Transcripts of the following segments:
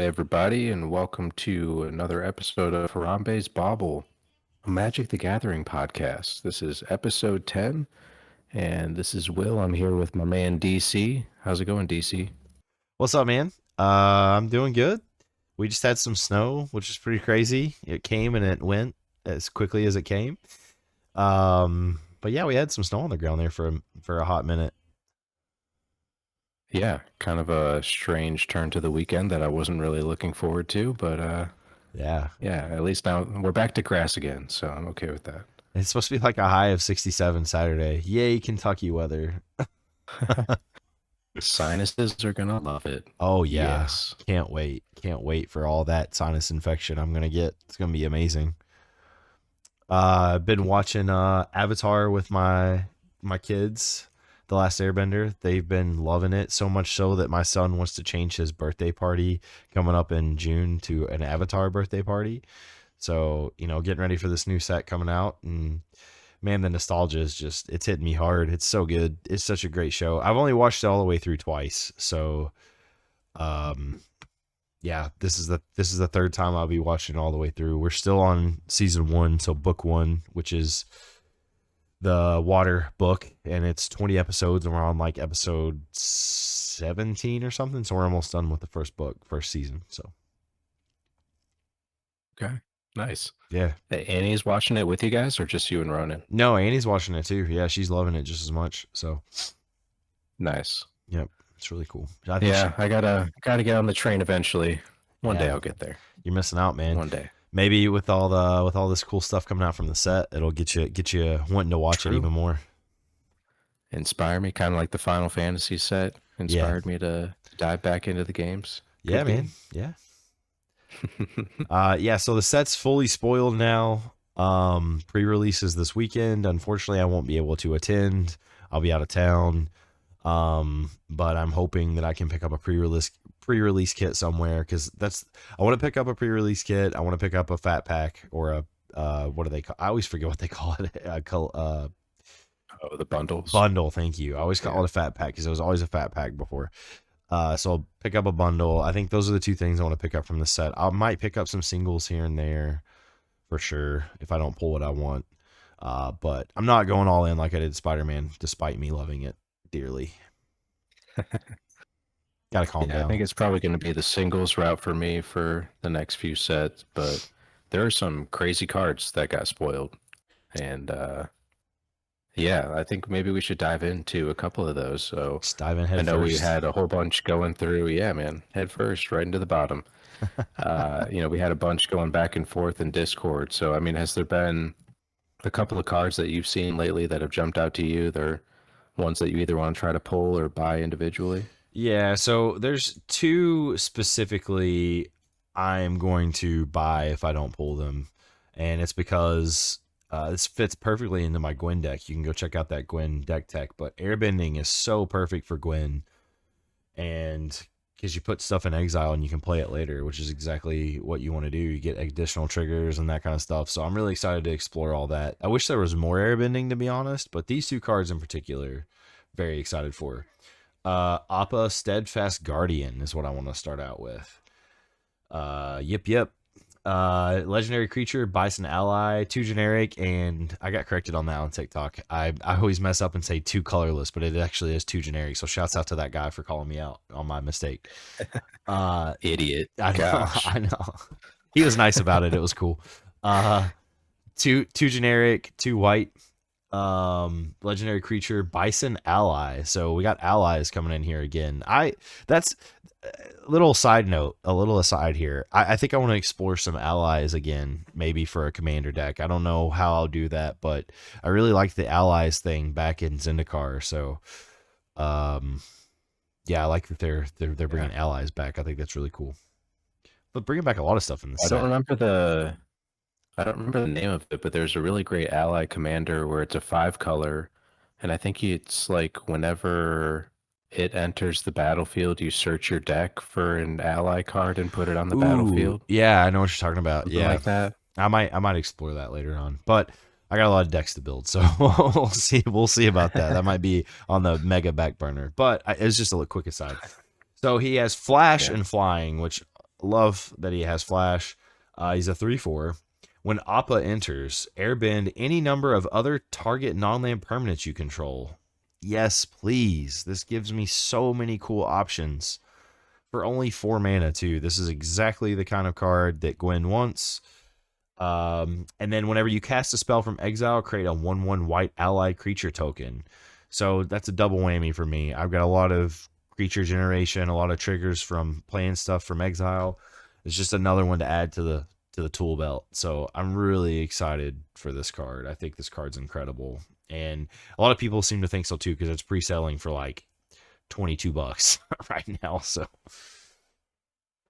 everybody, and welcome to another episode of Harambe's Bauble, a Magic the Gathering podcast. This is episode 10, and this is Will. I'm here with my man DC. How's it going, DC? What's up, man? I'm doing good. We just had some snow, which is pretty crazy. It came and it went as quickly as it came. But yeah, we had some snow on the ground there for a hot minute. Yeah, kind of a strange turn to the weekend that I wasn't really looking forward to, but Yeah, yeah, at least now we're back to grass again, so I'm okay with that. it's supposed to be like a high of 67 Saturday. Yay, Kentucky weather. Sinuses are gonna love it. Oh yeah, Yes. can't wait. Can't wait for all that sinus infection I'm gonna get. It's gonna be amazing. I've been watching Avatar with my kids, The Last Airbender. They've been loving it so much so that my son wants to change his birthday party coming up in June to an Avatar birthday party. So, getting ready for this new set coming out, and man, the nostalgia is it's hitting me hard. It's so good. It's such a great show. I've only watched it all the way through twice. So, um yeah, this is the third time I'll be watching it all the way through. We're still on season 1, so book 1, which is the water book, and it's 20 episodes, and we're on like episode 17 or something, so we're almost done with the first season. So Okay. Nice. yeah. Hey, Annie's watching it with you guys, or just you and Ronan? No, Annie's watching it too. Yeah, she's loving it just as much. So Nice. yep, it's really cool. I think Yeah, I gotta get on the train eventually. One day Yeah. I'll get there. you're missing out, man. One day. Maybe with all this cool stuff coming out from the set, it'll get you wanting to watch it True. even more. Inspire me, kind of like the Final Fantasy set inspired me to dive back into the games. Yeah, Good man. Yeah. Yeah, so the set's fully spoiled now. Pre-release is this weekend. Unfortunately, I won't be able to attend. I'll be out of town. But I'm hoping that I can pick up a pre-release kit somewhere, because I want to pick up a pre-release kit. I want to pick up a fat pack or a what do they call? I always forget what they call it. Oh, the bundles. Bundle. Thank you. I always call it a fat pack because it was always a fat pack before. So I'll pick up a bundle. I think those are the two things I want to pick up from the set. I might pick up some singles here and there for sure if I don't pull what I want. But I'm not going all in like I did Spider-Man, despite me loving it dearly. Gotta calm Yeah, I down. think it's probably going to be the singles route for me for the next few sets, but there are some crazy cards that got spoiled. And yeah, I think maybe we should dive into a couple of those. So Just dive in I head know we first. had a whole bunch going through. Yeah, man, head first, right into the bottom. We had a bunch going back and forth in Discord. So, I mean, has there been a couple of cards that you've seen lately that have jumped out to you? They're ones that you either want to try to pull or buy individually? Yeah, so there's two specifically I'm going to buy if I don't pull them. And it's because this fits perfectly into my Gwen deck. You can go check out that Gwen deck tech. But airbending is so perfect for Gwen. And because you put stuff in exile and you can play it later, which is exactly what you want to do. You get additional triggers and that kind of stuff. So I'm really excited to explore all that. I wish there was more airbending, to be honest. But these two cards in particular, very excited for. Appa Steadfast Guardian is what I want to start out with. Yep. Legendary creature, Bison ally, 2 generic, and I got corrected on that on TikTok. I always mess up and say 2 colorless, but it actually is 2 generic. So shouts out to that guy for calling me out on my mistake. Idiot. I know, Gosh. I know. He was nice about it. It was cool. Two generic, 2 white. Legendary creature, Bison ally. So we got allies coming in here again. That's a little side note, a little aside here. I think I want to explore some allies again, maybe for a commander deck. I don't know how I'll do that, but I really like the allies thing back in Zendikar. So, yeah, I like that they're bringing allies back. I think that's really cool. But bringing back a lot of stuff in the I set. don't remember the name of it, but there's a really great ally commander where it's a 5 color, and I think it's like whenever it enters the battlefield, you search your deck for an ally card and put it on the Ooh, battlefield. yeah, I know what you're talking about. Something Yeah, like that. I might explore that later on, but I got a lot of decks to build, so we'll see about that. That might be on the mega back burner, but it's just a quick aside. So he has flash Yeah. and flying, which Love that he has flash. He's a 3/4. When Appa enters, airbend any number of other target non-land permanents you control. Yes, please. This gives me so many cool options for only 4 mana too. This is exactly the kind of card that Gwen wants. And then whenever you cast a spell from exile, create a 1/1 white allied creature token. So that's a double whammy for me. I've got a lot of creature generation, a lot of triggers from playing stuff from exile. It's just another one to add to the tool belt. So I'm really excited for this card. I think this card's incredible. And a lot of people seem to think so too, because it's pre-selling for like $22 right now. So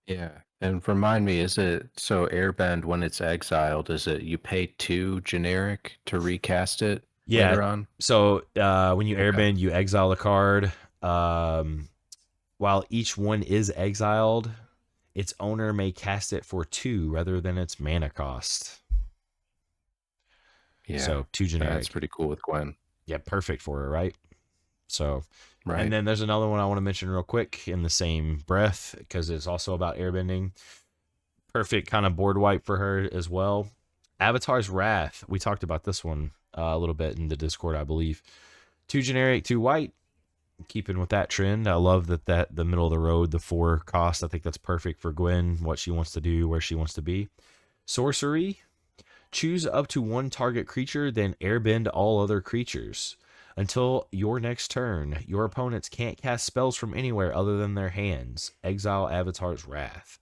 Yeah. And remind me, is it so airbend when it's exiled, is it you pay 2 generic to recast it yeah. later on? So when you Okay. airbend, you exile a card. While each one is exiled, its owner may cast it for 2 rather than its mana cost. Yeah. So 2 generic. That's pretty cool with Gwen. Yeah, perfect for her, right? So, Right. and then there's another one I want to mention real quick in the same breath because it's also about airbending. Perfect kind of board wipe for her as well. Avatar's Wrath. We talked about this one a little bit in the Discord, I believe. 2 generic, 2 white. Keeping with that trend, I love that the middle of the road, the 4 cost. I think that's perfect for Gwen, what she wants to do, where she wants to be. Sorcery. Choose up to 1 target creature, then airbend all other creatures. Until your next turn, your opponents can't cast spells from anywhere other than their hands. Exile Avatar's Wrath.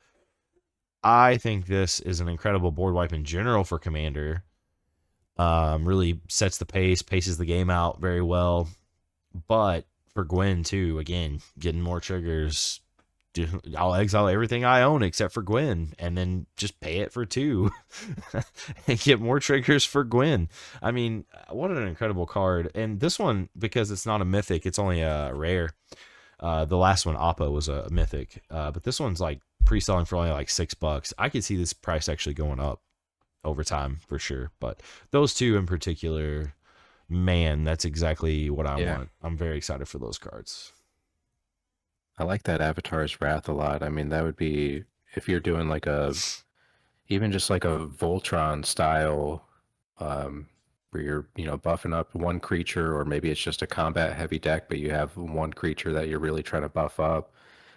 I think this is an incredible board wipe in general for Commander. Really sets the pace, paces the game out very well. But for Gwen too, again, getting more triggers. I'll exile everything I own except for Gwen, and then just pay it for 2 and get more triggers for Gwen. I mean, what an incredible card. And this one, because it's not a mythic, it's only a rare. The last one, Appa, was a mythic, but this one's like pre-selling for only like $6. I could see this price actually going up over time for sure. But those 2 in particular, man, that's exactly what I want. I'm very excited for those cards. I like that Avatar's Wrath a lot. I mean, that would be if you're doing like even just like a Voltron style, where you're, buffing up 1 creature, or maybe it's just a combat heavy deck, but you have 1 creature that you're really trying to buff up.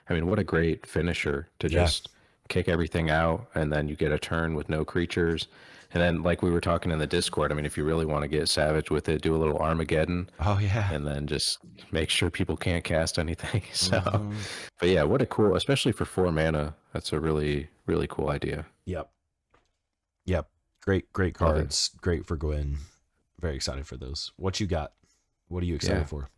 I mean, what a great finisher to just kick everything out, and then you get a turn with no creatures. And then, like we were talking in the Discord, I mean, if you really want to get savage with it, do a little Armageddon. Oh, yeah. And then just make sure people can't cast anything. So, but yeah, what a cool, especially for 4 mana. That's a really, really cool idea. Yep. Great cards. Great for Gwen. Very excited for those. What you got? What are you excited for?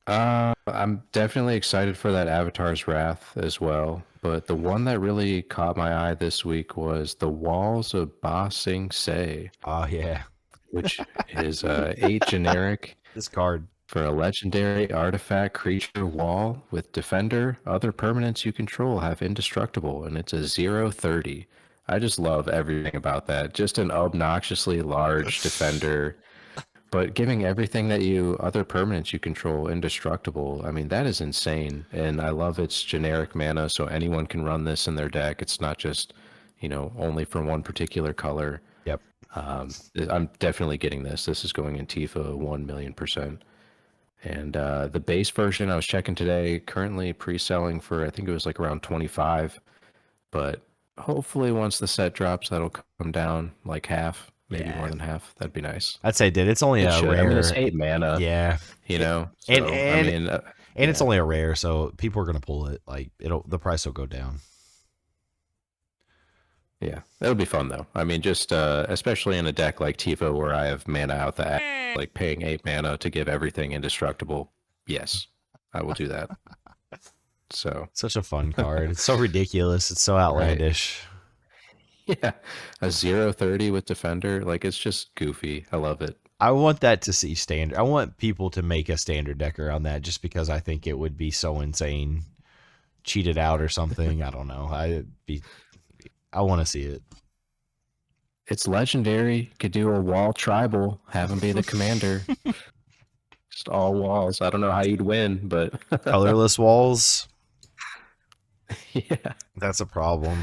I'm definitely excited for that Avatar's Wrath as well. But the one that really caught my eye this week was the Walls of Ba Sing Se. Oh, yeah. Which is 8 generic. This card. For a legendary artifact creature wall with defender, other permanents you control have indestructible, and it's a 0/30. I just love everything about that. Just an obnoxiously large defender, but giving everything that other permanents you control indestructible. I mean, that is insane. And I love its generic mana, so anyone can run this in their deck. It's not just, only for one particular color. Yep. I'm definitely getting this. This is going in Tifa 1,000,000%. And the base version I was checking today, currently pre-selling for, I think it was like around 25. But hopefully once the set drops, that'll come down like half, maybe more than half. That'd be nice. I'd say, dude, it's only a rare. I mean, it's 8 mana. Yeah. So, and it's only a rare, so people are gonna pull it. Like the price will go down. Yeah, that'll be fun though. I mean, just especially in a deck like Tifa where I have mana out the ass, like paying 8 mana to give everything indestructible. Yes, I will do that. So such a fun card. It's so ridiculous. It's so outlandish. Right. Yeah, a 0/30 with defender, like it's just goofy. I love it. I want that to see standard. I want people to make a standard deck around that, just because I think it would be so insane. Cheated out or something. I don't know. I want to see it. It's legendary. Could do a wall tribal. Have him be the commander. Just all walls. I don't know how you'd win, but colorless walls. Yeah. That's a problem.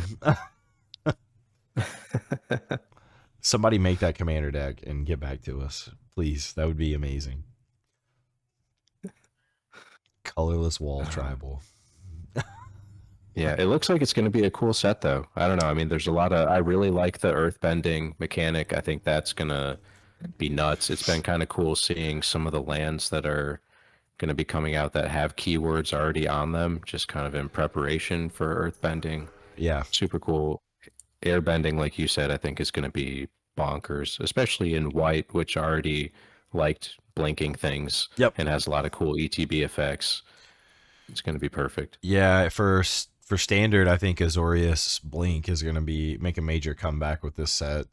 Somebody make that commander deck and get back to us, please. That would be amazing. Colorless wall Uh, tribal. yeah, it looks like it's going to be a cool set, though. I don't know. I mean, there's a lot of. I really like the earthbending mechanic. I think that's going to be nuts. It's been kind of cool seeing some of the lands that are going to be coming out that have keywords already on them, just kind of in preparation for earthbending. Yeah. Super cool. Airbending, like you said, I think is going to be bonkers, especially in white, which already liked blinking things Yep. and has a lot of cool ETB effects. It's going to be perfect. Yeah. For standard, I think Azorius Blink is going to be make a major comeback with this set,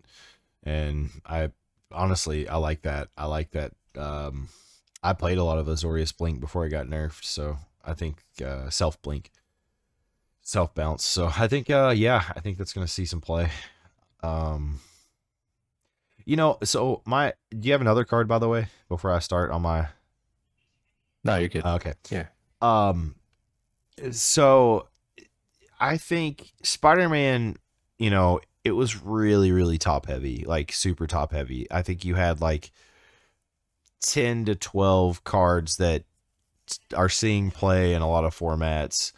and I honestly I like that. I like that. I played a lot of Azorius Blink before it got nerfed, so I think self blink, self bounce. So I think yeah, I think that's going to see some play. Um, so my do you have another card by the way before I start on my No, you're good. okay. Yeah. Um so I think Spider-Man, it was really really top heavy, like super top heavy. I think you had like 10 to 12 cards that are seeing play in a lot of formats.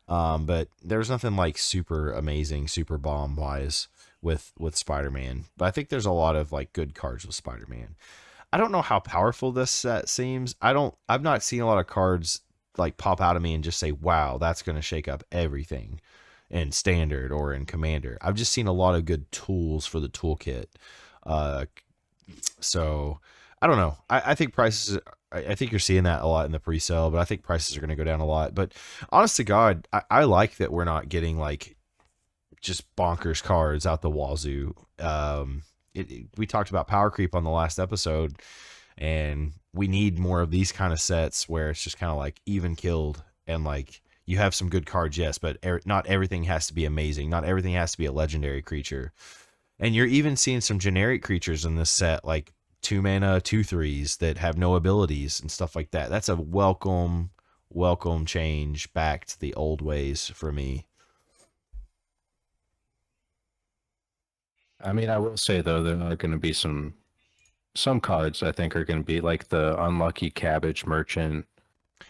But there's nothing like super amazing, super bomb wise with Spider-Man. But I think there's a lot of like good cards with Spider-Man. I don't know how powerful this set seems. I've not seen a lot of cards like pop out of me and just say, "Wow, that's going to shake up everything." In standard or in commander, I've just seen a lot of good tools for the toolkit. Uh, so I don't know. I think prices. I think you're seeing that a lot in the pre-sale, but I think prices are going to go down a lot. But honest to God, I like that we're not getting like just bonkers cards out the wazoo. We talked about power creep on the last episode, and we need more of these kind of sets where it's just kind of like even killed and like you have some good cards, yes, but not everything has to be amazing. Not everything has to be a legendary creature. And you're even seeing some generic creatures in this set, like 2 mana, 2/3s that have no abilities and stuff like that. That's a welcome change back to the old ways for me. I mean, I will say though, there are going to be some cards I think are going to be like the unlucky cabbage merchant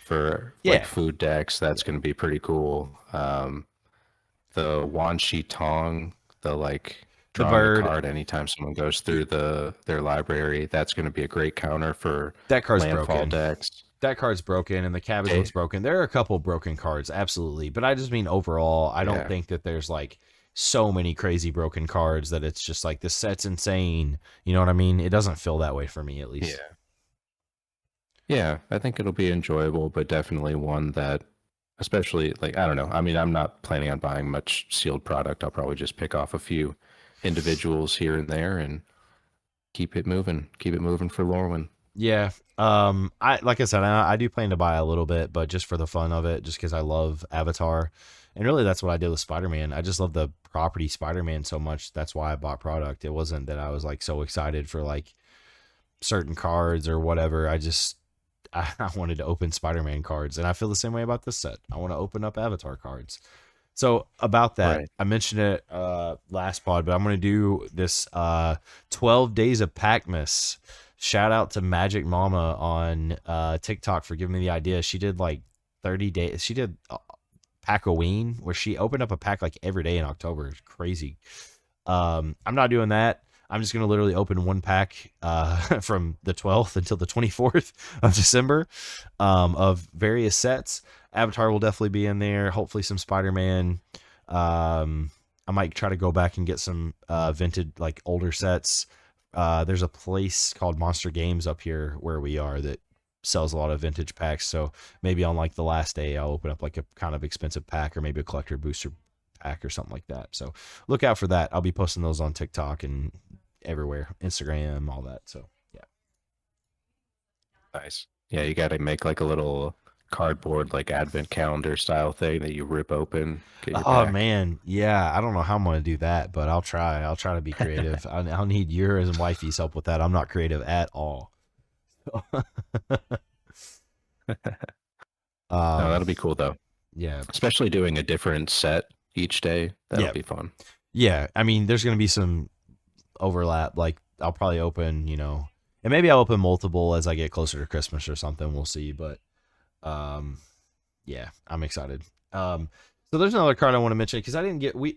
for like Yeah. food decks. That's going to be pretty cool. The Wan Shi Tong, the like The drawing a bird, card anytime someone goes through their library. That's going to be a great counter for that card's landfall broken. decks. That card's broken, and the cabbage Okay. one's broken. There are a couple broken cards, absolutely. But I just mean overall, I don't Yeah. think that there's like so many crazy broken cards that it's just like this set's insane. You know what I mean? It doesn't feel that way for me, at least. Yeah. Yeah, I think it'll be enjoyable, but definitely one that, especially like, I don't know. I mean, I'm not planning on buying much sealed product. I'll probably just pick off a few individuals here and there and keep it moving. Keep it moving for Lorwyn. Yeah. I like I said, I do plan to buy a little bit, but just for the fun of it, just because I love Avatar, and really that's what I did with Spider-Man. I just love the property Spider-Man so much. That's why I bought product. It wasn't that I was like so excited for like certain cards or whatever. I wanted to open Spider-Man cards, and I feel the same way about this set. I want to open up Avatar cards. So about that, Right. I mentioned it last pod, but I'm going to do this 12 days of Packmas. Shout out to Magic Mama on TikTok for giving me the idea. She did like 30 days. She did Packoween, where she opened up a pack like every day in October. It's crazy. I'm not doing that. I'm just going to literally open one pack from the 12th until the 24th of December of various sets. Avatar will definitely be in there. Hopefully some Spider-Man. I might try to go back and get some vintage, like older sets. There's a place called Monster Games up here where we are that sells a lot of vintage packs. So maybe on like the last day, I'll open up like a kind of expensive pack or maybe a collector booster pack or something like that. So look out for that. I'll be posting those on TikTok and everywhere, Instagram, all that. So yeah. Nice. Yeah, you got to make like a little cardboard, like advent calendar style thing that you rip open, get your Oh pack. man, yeah. I don't know how I'm gonna do that, but I'll try. I'll try to be creative. I'll need yours and wifey's help with that. I'm not creative at all. No, um, that'll be cool though. Yeah. Especially doing a different set each day. That'll Yeah. be fun. Yeah. I mean, there's going to be some overlap. Like, I'll probably open, and maybe I'll open multiple as I get closer to Christmas or something. We'll see. But, um, yeah, I'm excited. So there's another card I want to mention because I didn't get we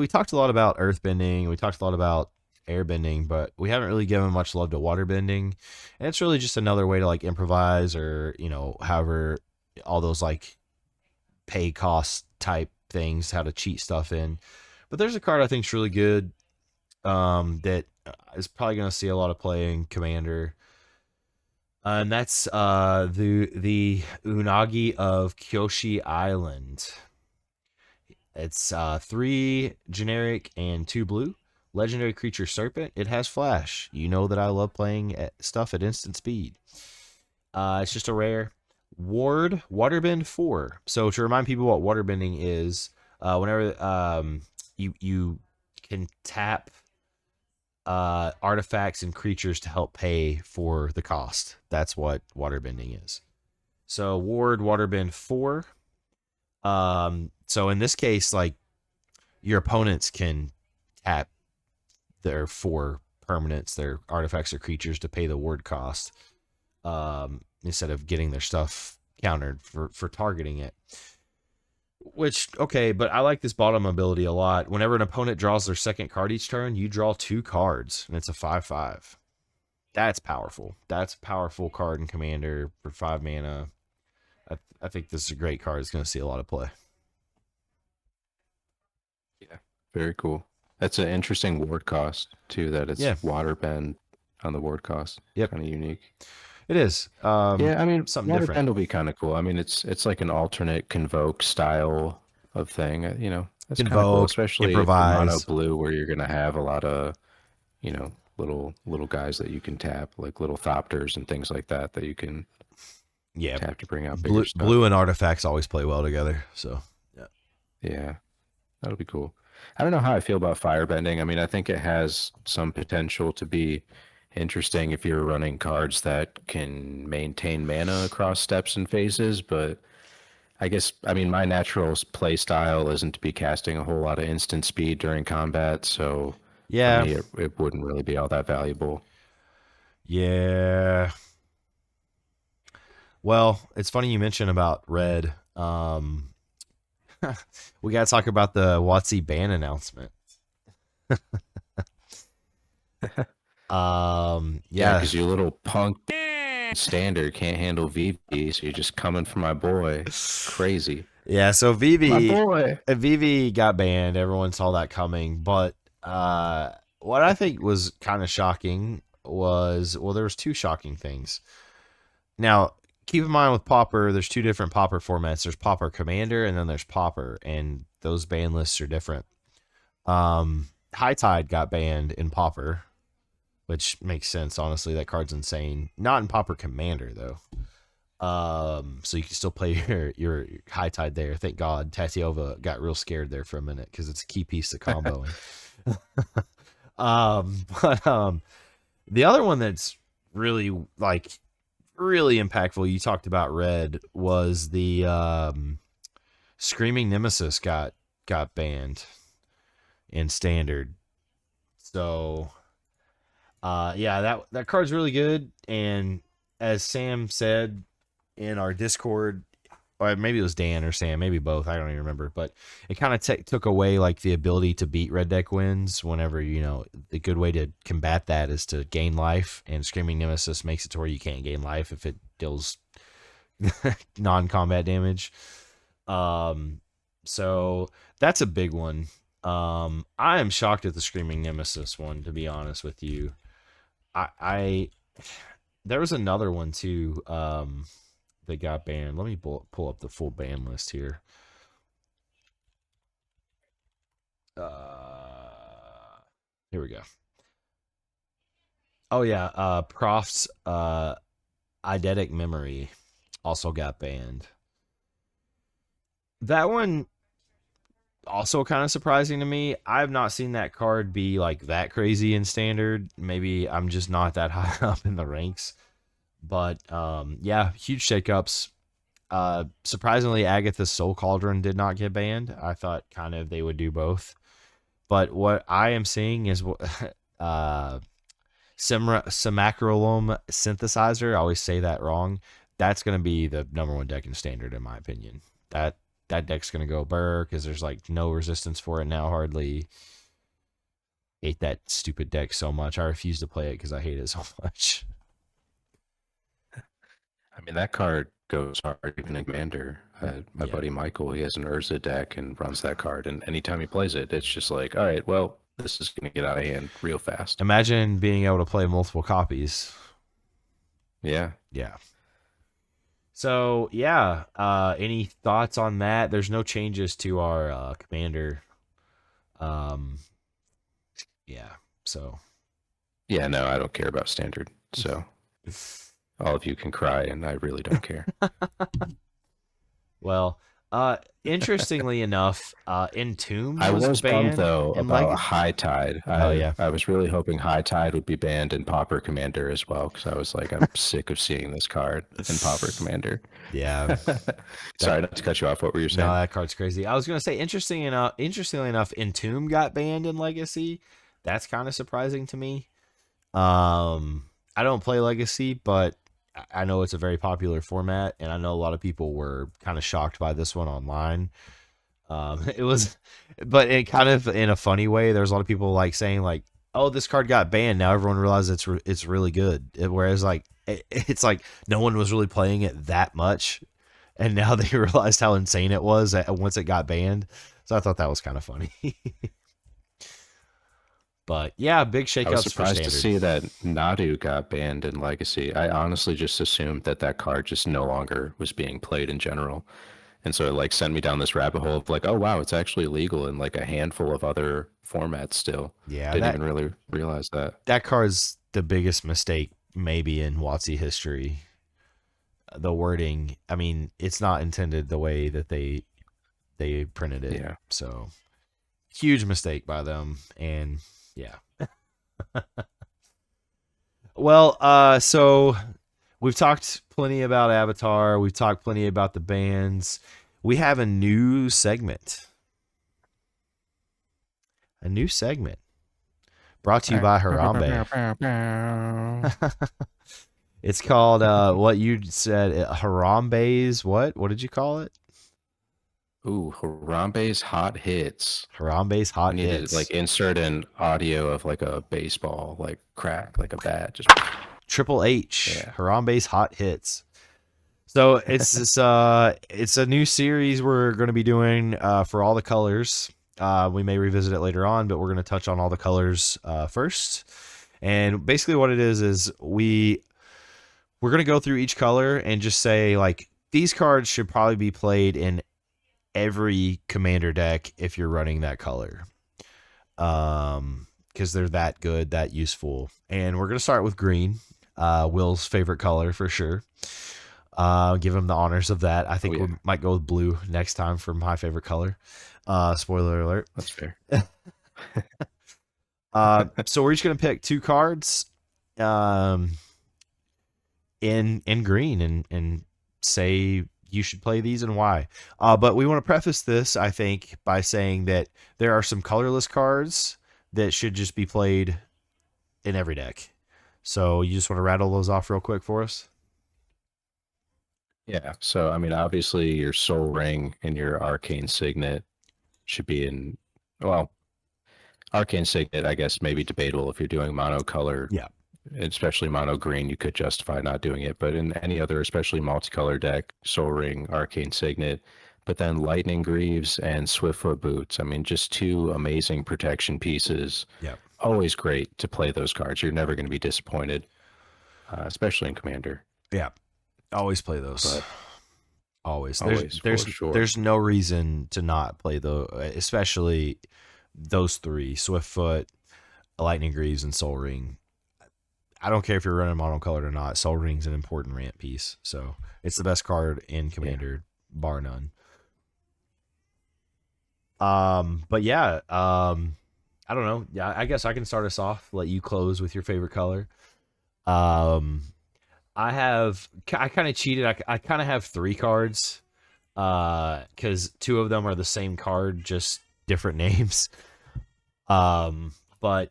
talked a lot about earthbending, we talked a lot about airbending, but we haven't really given much love to waterbending, and it's really just another way to like improvise or however all those like pay cost type things, how to cheat stuff in. But there's a card I think is really good that is probably going to see a lot of play in Commander. And that's the Unagi of Kyoshi Island. It's 3 generic and 2 blue. Legendary creature Serpent. It has flash. You know that I love playing stuff at instant speed. It's just a rare. Ward Waterbend 4. So to remind people what waterbending is, whenever you can tap artifacts and creatures to help pay for the cost. That's what waterbending is. So Ward Waterbend 4. So in this case, like your opponents can tap their 4 permanents, their artifacts or creatures to pay the ward cost, instead of getting their stuff countered for targeting it. Which, okay, but I like this bottom ability a lot. Whenever an opponent draws their second card each turn, you draw 2 cards, and it's a 5/5. That's powerful. That's a powerful card in Commander for 5 mana. I think this is a great card. It's going to see a lot of play. Yeah, very cool. That's an interesting ward cost too. That it's waterbend on the ward cost. Yep, kind of unique. It is. Yeah, I mean, something waterbend different will be kind of cool. I mean, it's like an alternate convoke style of thing. That's kind of cool, Convoke, especially if you're mono improvise. blue, where you're gonna have a lot of little guys that you can tap, like little Thopters and things like that you can tap to bring out bigger stuff. Blue and artifacts always play well together. So yeah, that'll be cool. I don't know how I feel about firebending. I mean, I think it has some potential to be interesting if you're running cards that can maintain mana across steps and phases, but I mean, my natural play style isn't to be casting a whole lot of instant speed during combat, so for me, it wouldn't really be all that valuable. Yeah. Well, it's funny you mentioned about red. We got to talk about the WotC ban announcement. Yeah, because your little punk standard can't handle VV, so you're just coming for my boy. Crazy. Yeah, so VV, my boy. VV got banned. Everyone saw that coming, but what I think was kind of shocking was, well, there was 2 shocking things. Now, keep in mind with Pauper, there's 2 different Pauper formats. There's Pauper Commander, and then there's Pauper, and those ban lists are different. High Tide got banned in Pauper, which makes sense. Honestly, that card's insane. Not in Pauper Commander though. So you can still play your High Tide there. Thank God, Tatiova got real scared there for a minute because it's a key piece to comboing. But the other one that's really really impactful, you talked about red, was the Screaming Nemesis got banned in standard. So yeah, that card's really good, and as Sam said in our Discord, or maybe it was Dan or Sam, maybe both, I don't even remember, but it kind of took away like the ability to beat red deck wins whenever, the good way to combat that is to gain life, and Screaming Nemesis makes it to where you can't gain life if it deals non-combat damage. So that's a big one. I am shocked at the Screaming Nemesis one, to be honest with you. There was another one too that got banned. Let me pull up the full ban list here. Here we go. Oh yeah, Prof's Eidetic Memory also got banned. That one also kind of surprising to me. I've not seen that card be like that crazy in standard. Maybe I'm just not that high up in the ranks. But yeah, huge shakeups. Surprisingly, Agatha's Soul Cauldron did not get banned. I thought kind of they would do both. But what I am seeing is uh, Simacrolum Synthesizer. I always say that wrong. That's going to be the number one deck in Standard, in my opinion. That deck's going to go burr because there's like no resistance for it now, hardly. Hate that stupid deck so much. I refuse to play it because I hate it so much. I mean, that card goes hard even in Commander. My buddy Michael, he has an Urza deck and runs that card, and anytime he plays it, it's just like, all right, well, this is going to get out of hand real fast. Imagine being able to play multiple copies. Yeah. Yeah. So, yeah, any thoughts on that? There's no changes to our Commander. Yeah, so. Yeah, no, I don't care about Standard, so all of you can cry, and I really don't care. Well, interestingly enough, Entomb I was bummed, banned though, in about Legacy. High Tide. Oh, yeah. I was really hoping High Tide would be banned in Pauper Commander as well, because I was like, I'm sick of seeing this card in Pauper Commander. Yeah. Sorry not to cut you off. What were you saying? No, that card's crazy. I was gonna say, interestingly enough, Entomb got banned in Legacy. That's kind of surprising to me. I don't play Legacy, but I know it's a very popular format, and I know a lot of people were kind of shocked by this one online. It was, but it kind of in a funny way. There's a lot of people like saying like, "Oh, this card got banned." Now everyone realizes it's really good. Whereas like it's like no one was really playing it that much, and now they realized how insane it was once it got banned. So I thought that was kind of funny. But yeah, big shakeups. I was for surprised Standard. to see that Nadu got banned in Legacy. I honestly just assumed that card just no longer was being played in general. And so it like sent me down this rabbit hole of like, oh wow, it's actually legal in like a handful of other formats still. Yeah, Didn't even really realize that. That card's the biggest mistake maybe in WotC history. The wording, I mean, it's not intended the way that they printed it. Yeah. So huge mistake by them, and yeah. Well, so we've talked plenty about Avatar. We've talked plenty about the bands. We have a new segment. A new segment brought to you by Harambe. It's called what you said, Harambe's what? What did you call it? Ooh, Harambe's Hot Hits. Harambe's Hot I need Hits. to like insert an audio of like a baseball, like crack, like a bat. Just Triple H. Yeah. Harambe's Hot Hits. So it's it's a new series we're going to be doing for all the colors. We may revisit it later on, but we're going to touch on all the colors first. And basically what it is we're going to go through each color and just say like these cards should probably be played in every commander deck if you're running that color. Because they're that good, that useful. And we're going to start with green, Will's favorite color for sure. Give him the honors of that. I think we might go with blue next time for my favorite color. Spoiler alert. That's fair. So we're each going to pick two cards in green and say you should play these and why. But we want to preface this, I think, by saying that there are some colorless cards that should just be played in every deck. So you just want to rattle those off real quick for us? Yeah. So, I mean, obviously your Soul Ring and your Arcane Signet should be in, well, Arcane Signet, I guess, maybe debatable if you're doing monocolor. Yeah. Especially mono green, you could justify not doing it. But in any other, especially multicolor deck, Soul Ring, Arcane Signet, but then Lightning Greaves and Swiftfoot Boots. I mean, just two amazing protection pieces. Yeah. Always great to play those cards. You're never going to be disappointed, especially in Commander. Yeah. Always play those. But always. Sure. There's no reason to not play those, especially those three: Swiftfoot, Lightning Greaves, and Soul Ring. I don't care if you're running monocolored or not. Soul Ring's an important ramp piece, so it's the best card in Commander, bar none. But yeah, I don't know. Yeah, I guess I can start us off. Let you close with your favorite color. I kind of cheated. I kind of have 3 cards, because 2 of them are the same card, just different names. But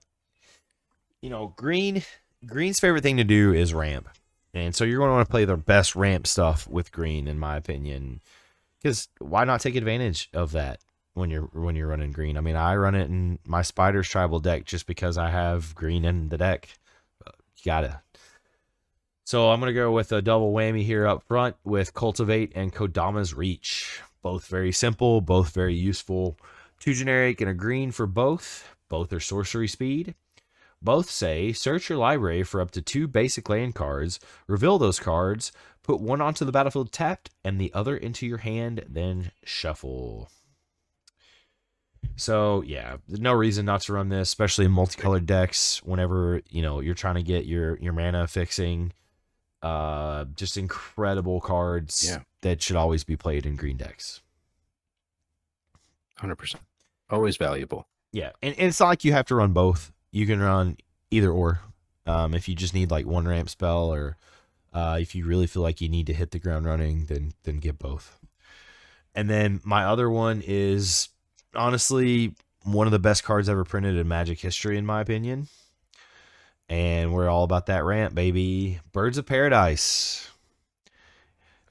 green's favorite thing to do is ramp, and so you're going to want to play the best ramp stuff with green, in my opinion. Because why not take advantage of that when you're running green? I mean, I run it in my Spiders tribal deck just because I have green in the deck. You gotta. So I'm gonna go with a double whammy here up front with Cultivate and Kodama's Reach. Both very simple, both very useful. 2 generic and a green for both. Both are sorcery speed. Both say search your library for up to 2 basic land cards, reveal those cards, put one onto the battlefield tapped and the other into your hand, then shuffle. So yeah, there's no reason not to run this, especially in multicolored decks. Whenever you're trying to get your mana fixing, just incredible cards that should always be played in green decks. 100%, always valuable. Yeah, and it's not like you have to run both. You can run either or. If you just need like 1 ramp spell, or if you really feel like you need to hit the ground running, then get both. And then my other one is honestly one of the best cards ever printed in Magic history, in my opinion. And we're all about that ramp, baby. Birds of Paradise.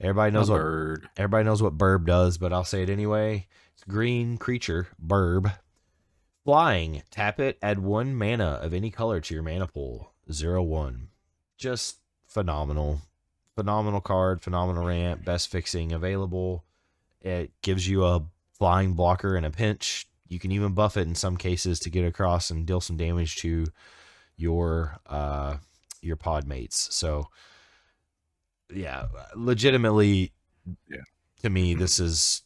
Everybody knows what Burb does, but I'll say it anyway. It's green creature, Burb. Flying, tap it, add 1 mana of any color to your mana pool. 0/1. Just phenomenal. Phenomenal card, phenomenal ramp, best fixing available. It gives you a flying blocker in a pinch. You can even buff it in some cases to get across and deal some damage to your pod mates. So yeah, legitimately, to me, this is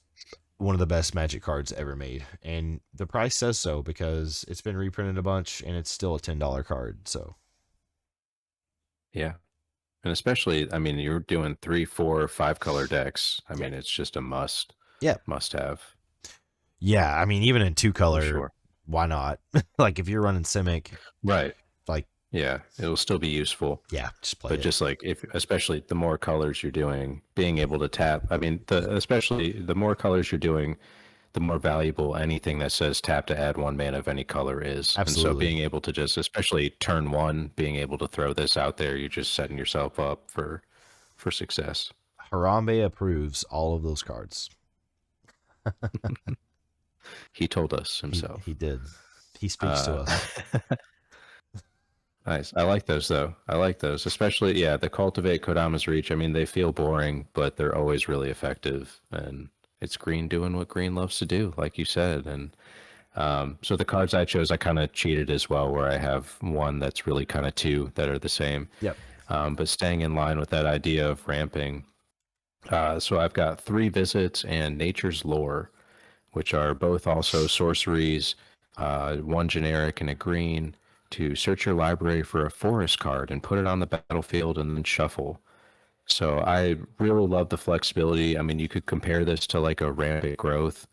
one of the best Magic cards ever made, and the price says so because it's been reprinted a bunch and it's still a $10 card. So yeah, and especially, I mean, you're doing 3, 4, 5 color decks. I mean, it's just a must have. Yeah, I mean, even in 2 color, sure. Why not? Like if you're running Simic, right? Like, yeah, it'll still be useful. Yeah, just play but it. Just like, if especially the more colors you're doing, being able to tap. I mean, especially the more colors you're doing, the more valuable anything that says tap to add 1 mana of any color is. Absolutely. And so being able to just, especially turn 1, being able to throw this out there, you're just setting yourself up for success. Harambe approves all of those cards. He told us himself. He did. He speaks to us. Nice. I like those, though. I like those, especially, the Cultivate, Kodama's Reach. I mean, they feel boring, but they're always really effective. And it's green doing what green loves to do, like you said. And so the cards I chose, I kind of cheated as well, where I have one that's really kind of 2 that are the same. Yep. But staying in line with that idea of ramping. So I've got 3 Visits and Nature's Lore, which are both also sorceries, 1 generic and a green, to search your library for a forest card and put it on the battlefield and then shuffle. So I really love the flexibility. I mean, you could compare this to like a Rampant Growth,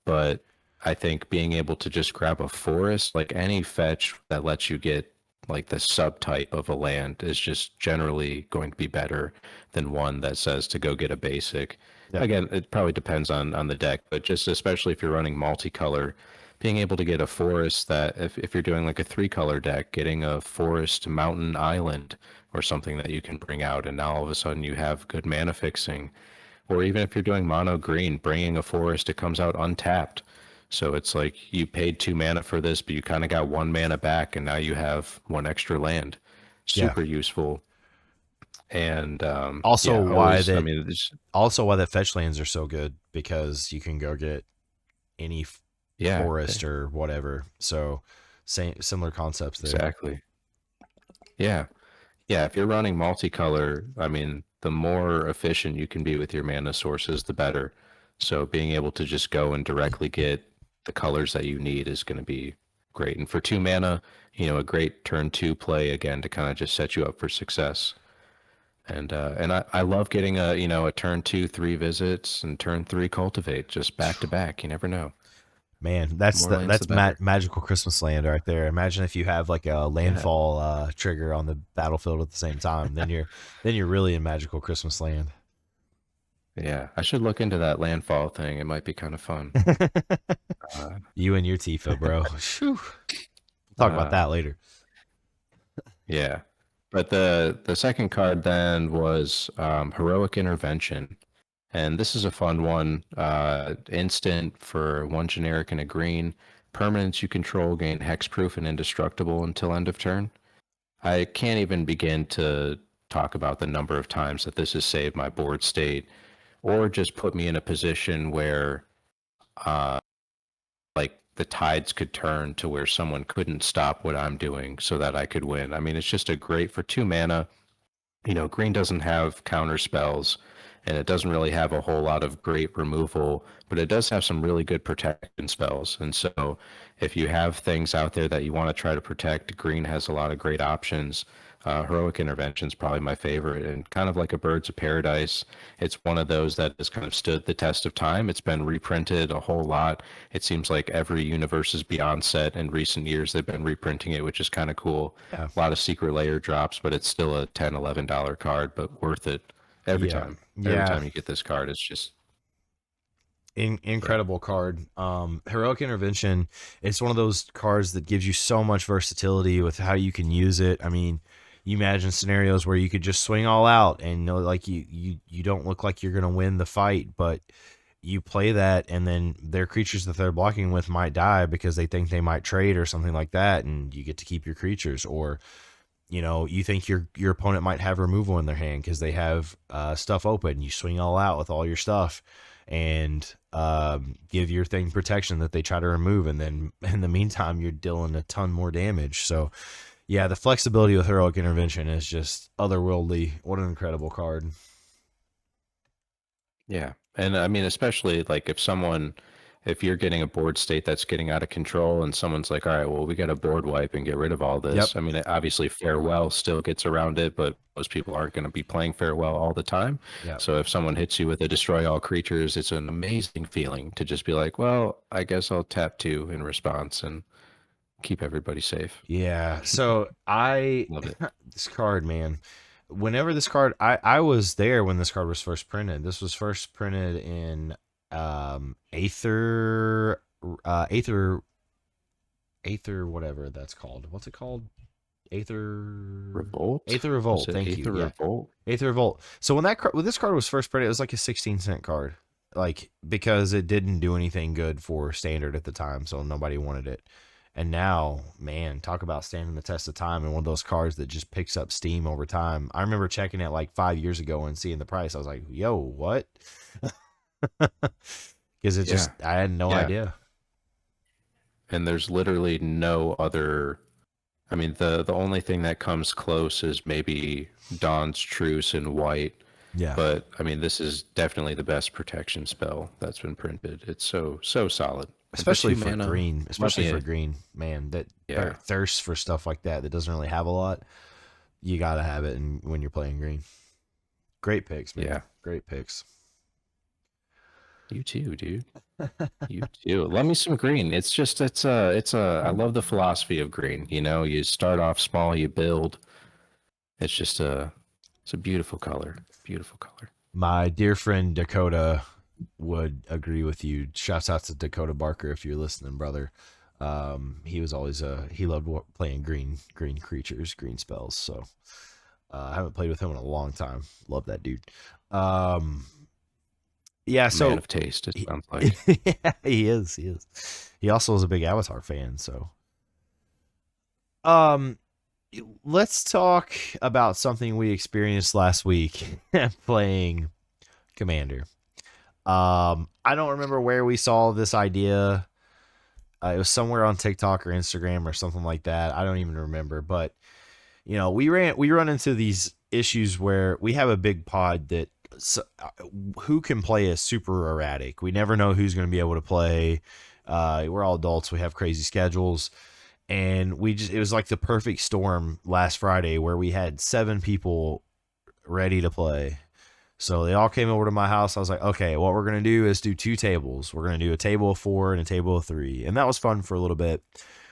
but I think being able to just grab a forest, like any fetch that lets you get like the subtype of a land, is just generally going to be better than one that says to go get a basic. Yep. Again, it probably depends on the deck, but just especially if you're running multicolor, being able to get a forest that, if you're doing like a 3-color deck, getting a forest mountain island or something that you can bring out, and now all of a sudden you have good mana fixing. Or even if you're doing mono green, bringing a forest, it comes out untapped. So it's like you paid 2 mana for this, but you kind of got 1 mana back, and now you have 1 extra land. Super useful. And also why that fetch lands are so good, because you can go get any forest or whatever. So similar concepts there. Exactly. Yeah. If you're running multicolor, I mean, the more efficient you can be with your mana sources, the better. So being able to just go and directly get the colors that you need is going to be great. And for 2 mana, a great turn 2 play, again, to kind of just set you up for success. And I love getting a turn 2 3 visits and turn 3 cultivate just back to back. You never know. Man, The more lanes, the that's better. magical Christmas land right there. Imagine if you have like a Yeah. landfall trigger on the battlefield at the same time. Then you're really in magical Christmas land. Yeah. I should look into that landfall thing. It might be kind of fun. Uh, You and your Tifa, bro. Whew. We'll talk about uh, that later. yeah. But the second card then was Heroic Intervention. And this is a fun one. Instant for one generic and a green. Permanents you control gain hexproof and indestructible until end of turn. I can't even begin to talk about the number of times that this has saved my board state or just put me in a position where uh, like the tides could turn to where someone couldn't stop what I'm doing so that I could win. I mean, it's just a great for 2 mana. You know, green doesn't have counter spells and it doesn't really have a whole lot of great removal, but it does have some really good protection spells. And so if you have things out there that you want to try to protect, green has a lot of great options. Heroic Intervention is probably my favorite, and kind of like a Birds of Paradise, it's one of those that has kind of stood the test of time. It's been reprinted a whole lot. It seems like every Universes Beyond set in recent years, they've been reprinting it, which is kind of cool. Yeah. A lot of secret layer drops, but it's still a $10, $11 card, but worth it every Yeah. time. Every Yeah. time you get this card, it's just Incredible card. Heroic Intervention, it's one of those cards that gives you so much versatility with how you can use it. I mean, you imagine scenarios where you could just swing all out and like you don't look like you're going to win the fight, but you play that and then their creatures that they're blocking with might die because they think they might trade or something like that, and you get to keep your creatures. Or you think your opponent might have removal in their hand because they have stuff open. You swing all out with all your stuff and give your thing protection that they try to remove, and then in the meantime you're dealing a ton more damage. So yeah, the flexibility with Heroic Intervention is just otherworldly. What an incredible card. yeah. And I mean, especially like if you're getting a board state that's getting out of control and someone's like, all right, well, we got to board wipe and get rid of all Yep. this. I mean, obviously Farewell still gets around it, but most people aren't going to be playing Farewell all the time. Yep. So if someone hits you with a destroy all creatures, it's an amazing feeling to just be like, well, I guess I'll tap 2 in response and keep everybody safe. Yeah. So I Love it. this card, man. Whenever this card, I was there when this card was first printed. This was first printed in Aether Aether Aether whatever that's called. What's it called? Aether Revolt? Aether Revolt. Was it Thank Aether you. Yeah. Revolt? Aether Revolt. So when this card was first printed, it was like a 16-cent card. Like because it didn't do anything good for standard at the time, so nobody wanted it. And now, man, talk about standing the test of time and one of those cards that just picks up steam over time. I remember checking it like 5 years ago and seeing the price. I was like, yo, what? Because I had no Yeah. idea. And there's literally no other. I mean, the only thing that comes close is maybe Dawn's Truce in white. Yeah. But I mean, this is definitely the best protection spell that's been printed. It's so solid. And Especially for 2 mana, green. Especially love for it. green. Man, that Yeah. thirsts for stuff like that doesn't really have a lot. You got to have it when you're playing green. Great picks, man. Yeah. Great picks. You too, dude. You too. Love me some green. I love the philosophy of green. You know, you start off small, you build. It's a beautiful color. Beautiful color. My dear friend Dakota would agree with you. Shouts out to Dakota Barker if you're listening, brother. He was always he loved playing green creatures, green spells. So I haven't played with him in a long time. Love that dude. Yeah, so Man of taste, it sounds like. yeah, he is. He also is a big Avatar fan. So, let's talk about something we experienced last week playing Commander. I don't remember where we saw this idea. It was somewhere on TikTok or Instagram or something like that. I don't even remember, but we run into these issues where we have a big pod that who can play is super erratic. We never know who's going to be able to play. We're all adults. We have crazy schedules, and it was like the perfect storm last Friday where we had 7 people ready to play. So they all came over to my house. I was like, okay, what we're going to do is do 2 tables. We're going to do a table of 4 and a table of 3. And that was fun for a little bit.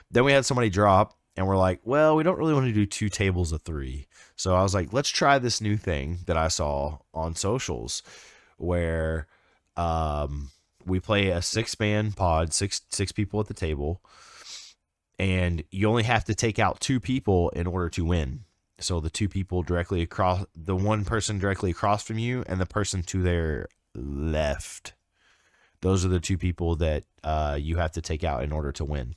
Then we had somebody drop, and we're like, well, we don't really want to do 2 tables of 3. So I was like, let's try this new thing that I saw on socials where we play a 6-man pod, six people at the table, and you only have to take out 2 people in order to win. So the 2 people directly across, the one person directly across from you and the person to their left. Those are the 2 people that you have to take out in order to win.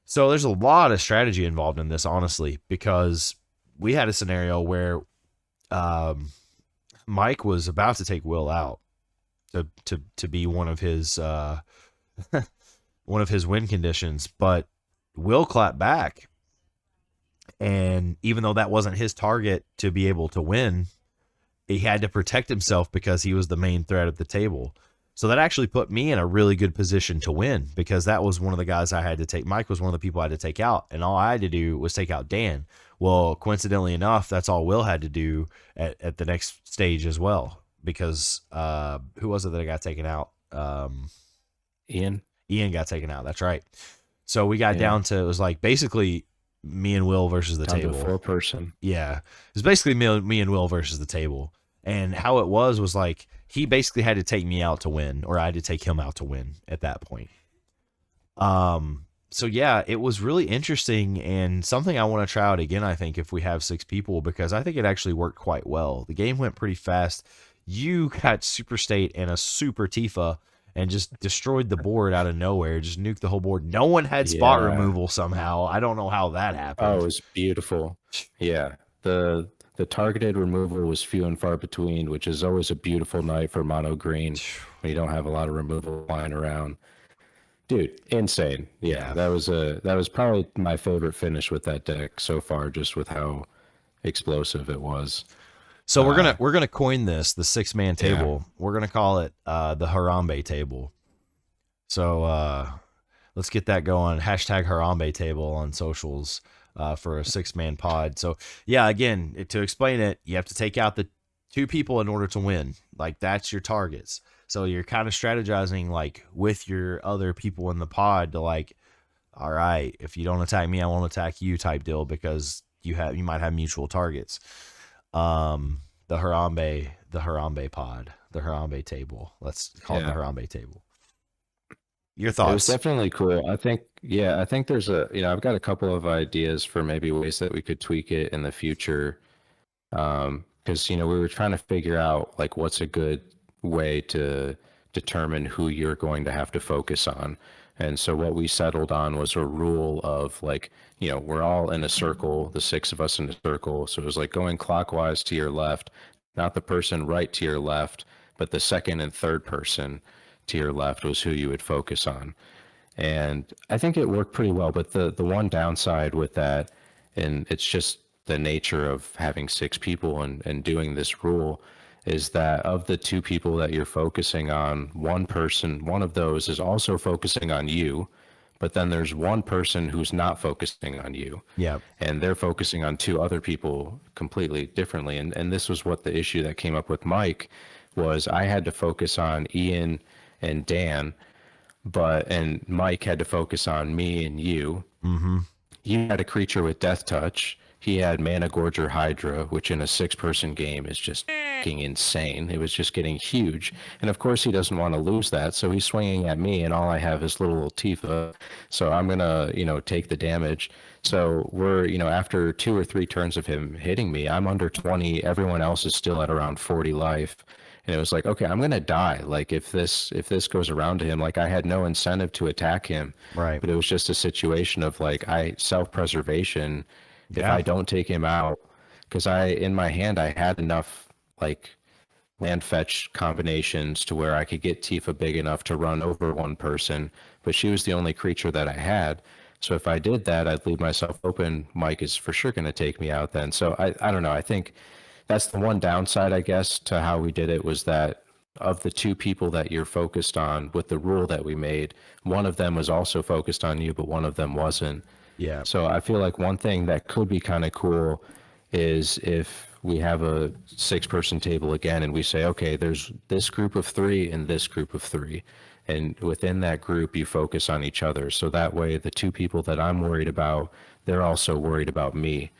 So there's a lot of strategy involved in this, honestly, because we had a scenario where Mike was about to take Will out to be one of his one of his win conditions, but Will clapped back. And even though that wasn't his target to be able to win, he had to protect himself because he was the main threat at the table. So that actually put me in a really good position to win, because that was one of the guys I had to take. Mike was one of the people I had to take out, and all I had to do was take out Dan. Well, coincidentally enough, that's all Will had to do at the next stage as well, because who was it that got taken out? Ian got taken out. That's right. So we got down to, it was like basically me and Will versus the table. 4-person. Yeah. It was basically me and Will versus the table. And how it was like, he basically had to take me out to win, or I had to take him out to win at that point. So yeah, it was really interesting and something I want to try out again, I think, if we have 6 people, because I think it actually worked quite well. The game went pretty fast. You got Super State and a Super Tifa and just destroyed the board out of nowhere, just nuked the whole board. No one had spot removal somehow. I don't know how that happened. Oh, it was beautiful. Yeah. The targeted removal was few and far between, which is always a beautiful night for mono green when you don't have a lot of removal flying around. Dude, insane. Yeah, that was probably my favorite finish with that deck so far, just with how explosive it was. So we're gonna coin this the 6-man table. Yeah. We're gonna call it the Harambe table. So let's get that going. Hashtag Harambe table on socials for a 6-man pod. So yeah, again, to explain it, you have to take out the 2 people in order to win. Like, that's your targets. So you're kind of strategizing like with your other people in the pod to like, all right, if you don't attack me, I won't attack you type deal, because you might have mutual targets. The Harambe pod, the Harambe table. Let's call it the Harambe table. Your thoughts? It was definitely cool. I think there's I've got a couple of ideas for maybe ways that we could tweak it in the future. Because, we were trying to figure out like what's a good way to determine who you're going to have to focus on. And so what we settled on was a rule of like, we're all in a circle, the 6 of us in a circle. So it was like going clockwise to your left, not the person right to your left, but the second and third person to your left was who you would focus on. And I think it worked pretty well. But the one downside with that, and it's just the nature of having 6 people and doing this rule, is that of the 2 people that you're focusing on, one of those is also focusing on you, but then there's one person who's not focusing on you. Yeah. And they're focusing on 2 other people completely differently. And this was what the issue that came up with Mike was. I had to focus on Ian and Dan, and Mike had to focus on me and you. Mm-hmm. You had a creature with Death Touch. He had Mana Gorger Hydra, which in a 6-person game is just insane. It was just getting huge. And of course he doesn't want to lose that, so he's swinging at me, and all I have is little Tifa. So I'm going to, take the damage. So we're, after 2 or 3 turns of him hitting me, I'm under 20. Everyone else is still at around 40 life. And it was like, okay, I'm going to die. Like, if this goes around to him, like, I had no incentive to attack him. Right. But it was just a situation of like, self-preservation. If I don't take him out, because in my hand, I had enough like land fetch combinations to where I could get Tifa big enough to run over one person, but she was the only creature that I had. So if I did that, I'd leave myself open. Mike is for sure going to take me out then. So I don't know. I think that's the one downside, I guess, to how we did it, was that of the 2 people that you're focused on with the rule that we made, one of them was also focused on you, but one of them wasn't. Yeah. So I feel like one thing that could be kind of cool is if we have a 6-person table again, and we say, okay, there's this group of 3 and this group of 3. And within that group, you focus on each other. So that way, the 2 people that I'm worried about, they're also worried about me.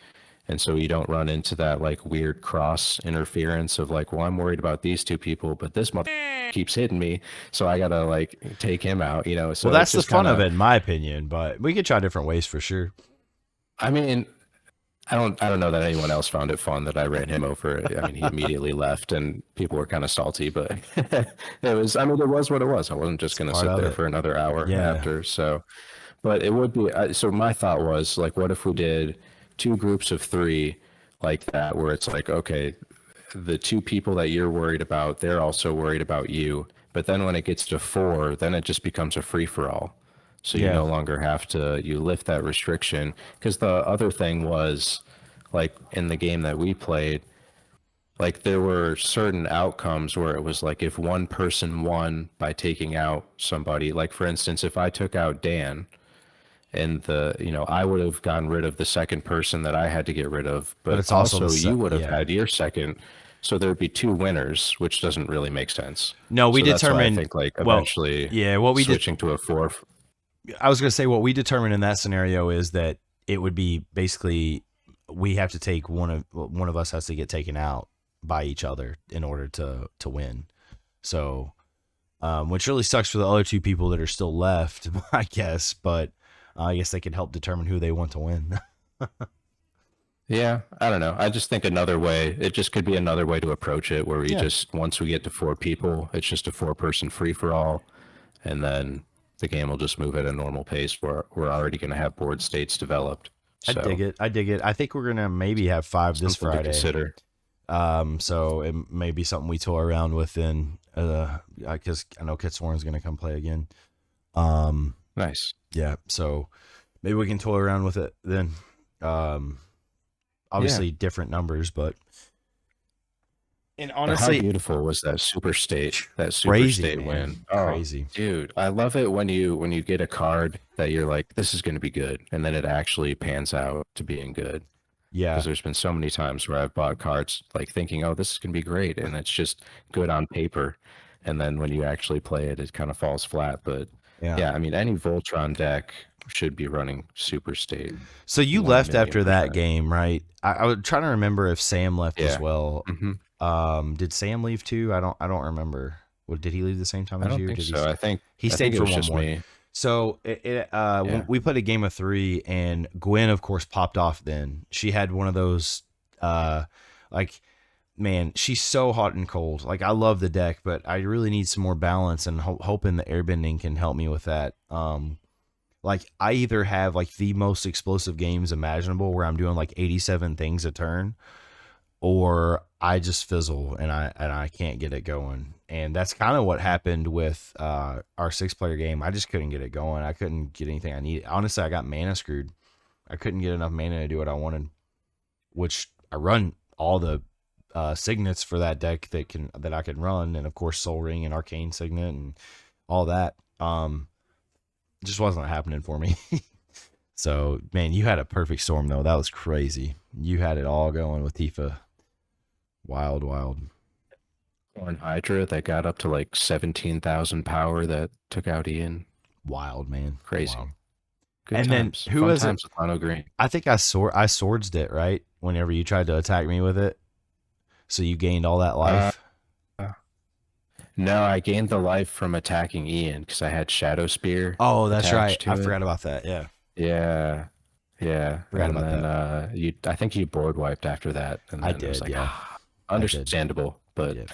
And so you don't run into that like weird cross interference of like, well, I'm worried about these 2 people, but this mother keeps hitting me, so I gotta like take him out, you know. So Well, it's that's the just fun kind of of, it, in my opinion. But we could try different ways for sure. I mean, I don't know that anyone else found it fun that I ran him over. I mean, he immediately left, and people were kind of salty, but I mean, it was what it was. I wasn't just It's gonna part sit of there it. for another hour Yeah. after. So, but it would be. So my thought was like, what if we did 2 groups of 3 like that, where it's like, okay, the 2 people that you're worried about, they're also worried about you. But then when it gets to 4, then it just becomes a free for all. So you Yeah. no longer have to, you lift that restriction. Because the other thing was, like in the game that we played, like there were certain outcomes where it was like if one person won by taking out somebody, like for instance, if I took out Dan, and I would have gotten rid of the second person that I had to get rid of, But but it's also also you would have yeah. had your second, so there'd be 2 winners, which doesn't really make sense. No, we So that's why I determined. think like Well, eventually yeah. What we did. switching to a 4. I was going to say what we determined in that scenario is that it would be basically we have to take one of us has to get taken out by each other in order to win. So, which really sucks for the other 2 people that are still left, I guess. But I guess they could help determine who they want to win. Yeah, I don't know. I just think another way, it just could be another way to approach it where we Yeah. just, once we get to 4 people, it's just a 4-person free for all. And then the game will just move at a normal pace where we're already going to have board states developed. I dig So it. I dig it. I think we're gonna maybe have 5 this something to Friday. consider. So it may be something we toy around with then, because I know Kitsoran's gonna come play again. Nice. Yeah. So maybe we can toy around with it then. Obviously different numbers, but and How honestly, beautiful was that super state, crazy, man. win? Oh, Crazy. dude, I love it when you get a card that you're like, this is going to be good, and then it actually pans out to being good. Yeah. Because there's been so many times where I've bought cards like thinking, oh, this is going to be great, and it's just good on paper, and then when you actually play it, it kind of falls flat. But Yeah. yeah, I mean, any Voltron deck should be running super state. So you 1 left million after that percent. game, right? I was trying to remember if Sam left as Yeah. well. hmm Did Sam leave too? I don't remember. Well, did he leave the same time I as don't you? Or think did so. he I stayed think it for was one just more? me. So Yeah. we played a game of 3, and Gwen, of course, popped off. Then she had one of those, like, man, she's so hot and cold. Like, I love the deck, but I really need some more balance, and hoping the airbending can help me with that. Like, I either have like the most explosive games imaginable where I'm doing like 87 things a turn, or I just fizzle and I can't get it going. And that's kind of what happened with our 6-player game. I just couldn't get it going. I couldn't get anything I needed. Honestly, I got mana screwed. I couldn't get enough mana to do what I wanted, which I run all the signets for that deck that I can run, and of course Soul Ring and Arcane Signet and all that. Just wasn't happening for me. So, man, you had a perfect storm though. That was crazy. You had it all going with Tifa. Wild, wild. Corn Hydra that got up to like 17,000 power that took out Ian. Wild, man. Crazy. Wild. Good And then times. who Fun was it? times with Mono Green. I think I swordsed it, right? Whenever you tried to attack me with it. So you gained all that life. No, I gained the life from attacking Ian because I had Shadow Spear. Oh, that's right. attached to I it. forgot about that. Yeah. Yeah. Yeah. Forgot and about then that. I think you board wiped after that. And I then it was did, like, yeah. understandable, but Yeah.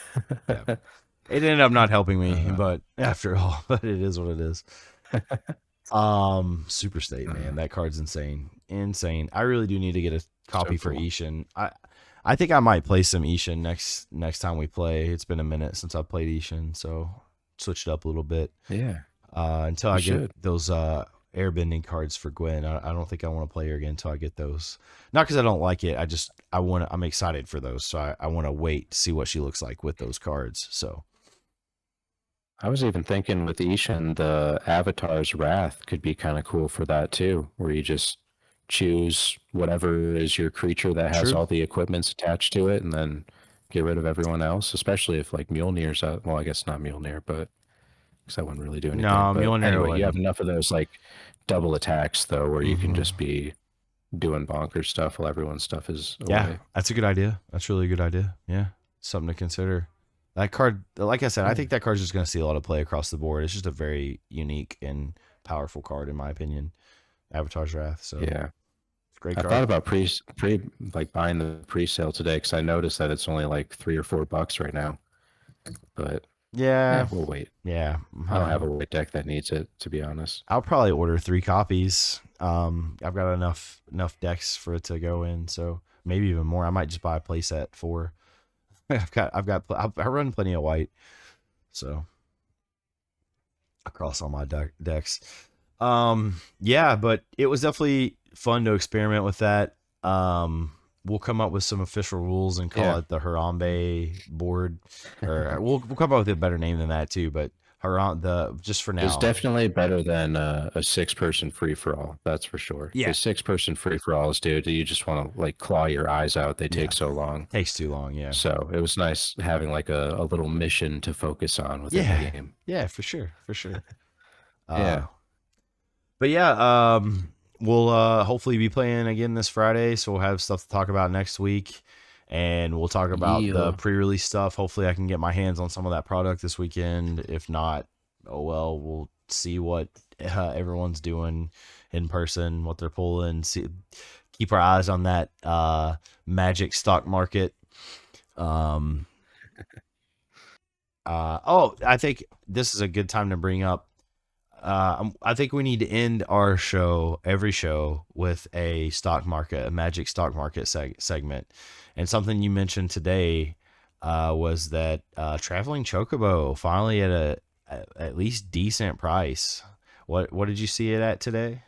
Yeah. It ended up not helping me, Uh-huh. but after all, but it is what it is. Super State, man. That card's insane. Insane. I really do need to get a copy for cool. Ishin. I think I might play some Ishin next time we play. It's been a minute since I played Ishin, so switch it up a little bit. Yeah. Until You I get should. those airbending cards for Gwen. I don't think I want to play her again until I get those. Not because I don't like it. I'm excited for those. So I want to wait to see what she looks like with those cards. So I was even thinking with Ishan, the Avatar's Wrath could be kind of cool for that too, where you just choose whatever is your creature that has True. all the equipments attached to it, and then get rid of everyone else. Especially if like Mjolnir's out. Well, I guess not Mjolnir, but because that wouldn't really do anything. No, But Mjolnir anyway, you have wouldn't. enough of those like double attacks though, where you can Mhm. just be doing bonkers stuff while everyone's stuff is Yeah, away. that's a good idea. That's really a good idea. Yeah, something to consider. That card, like I said, I think that card's just going to see a lot of play across the board. It's just a very unique and powerful card, in my opinion. Avatar's Wrath. So Yeah. it's a great I card. thought about like buying the pre-sale today because I noticed that it's only like $3 or $4 right now. But Yeah, we'll wait. yeah. I don't have a white deck that needs it, to be honest. I'll probably order 3 copies. I've got enough decks for it to go in, so maybe even more. I might just buy a playset for. I run plenty of white, so across all my decks. Yeah, but it was definitely fun to experiment with that. We'll come up with some official rules and call it the Harambe board, or we'll come up with a better name than that too. But just for now, It's definitely better than a 6-person free for all. That's for sure. Yeah. The 6-person free for alls, dude, you just want to like claw your eyes out. They take so long. Takes too long. Yeah. So it was nice having like a little mission to focus on within the game. Yeah, for sure. Yeah. But yeah, we'll hopefully be playing again this Friday, so we'll have stuff to talk about next week, and we'll talk about the pre-release stuff. Hopefully, I can get my hands on some of that product this weekend. If not, oh well, we'll see what everyone's doing in person, what they're pulling. Keep our eyes on that Magic stock market. I think this is a good time to bring up. I think we need to end every show with a Magic stock market segment. And something you mentioned today was that Traveling Chocobo finally at least decent price. What did you see it at today?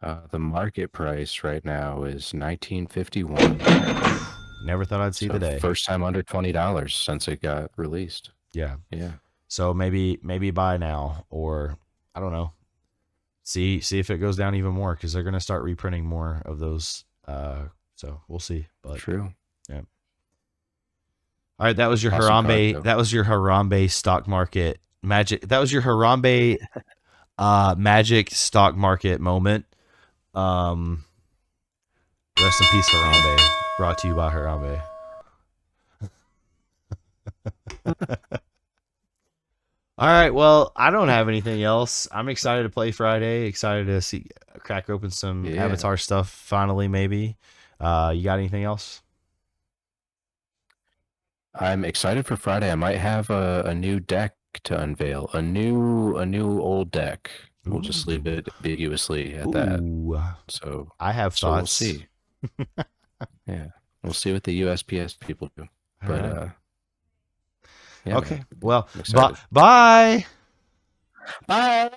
The market price right now is $19.51. Never thought I'd see the day. First time under $20 since it got released. Yeah. Yeah. So maybe buy now, or I don't know. See if it goes down even more, because they're gonna start reprinting more of those. So we'll see. But true. Yeah. All right, that was your Awesome Harambe. card, That was your Harambe stock market magic. That was your Harambe magic stock market moment. Rest in peace, Harambe. Brought to you by Harambe. All right, well, I don't have anything else. I'm excited to play Friday. Excited to crack open some Avatar stuff finally, maybe. You got anything else? I'm excited for Friday. I might have a new deck to unveil. A new old deck. We'll just leave it ambiguously at that. So I have thoughts. We'll see. Yeah, we'll see what the USPS people do. But yeah, okay. Man. Well, bye. Bye. Bye.